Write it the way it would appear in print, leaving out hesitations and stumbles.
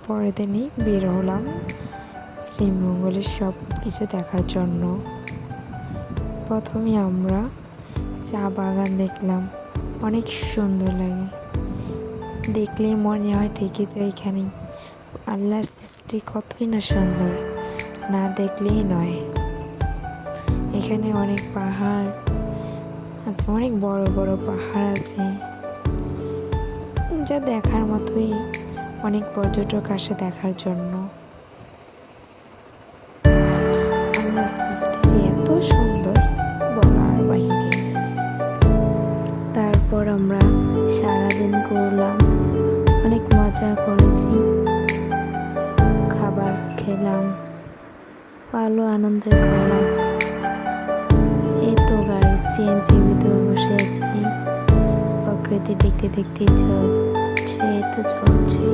পরের দিনই বের হলাম শ্রীমঙ্গলের সব কিছু দেখার জন্য। প্রথমে আমরা চা বাগান দেখলাম, অনেক সুন্দর লাগে, দেখলেই মনে হয় থেকে যায় এখানেই। আল্লাহর সৃষ্টি কতই না সুন্দর, না দেখলেই নয়। এখানে অনেক পাহাড় আছে, অনেক বড় বড় পাহাড় আছে, যা দেখার মতোই। অনেক পর্যটক আসে দেখার জন্য। আল্লাহর সৃষ্টি যে এত সুন্দর, বলার বাহিরে। তারপর আমরা সারাদিন ঘুরলাম, অনেক মজা করেছি, খাবার খেলাম, ভালো আনন্দ করলাম। এই তো গাড়ি সিএনজির ভিতরে বসে আছি, প্রকৃতি দেখতে দেখতে চলছে, তো চলছে।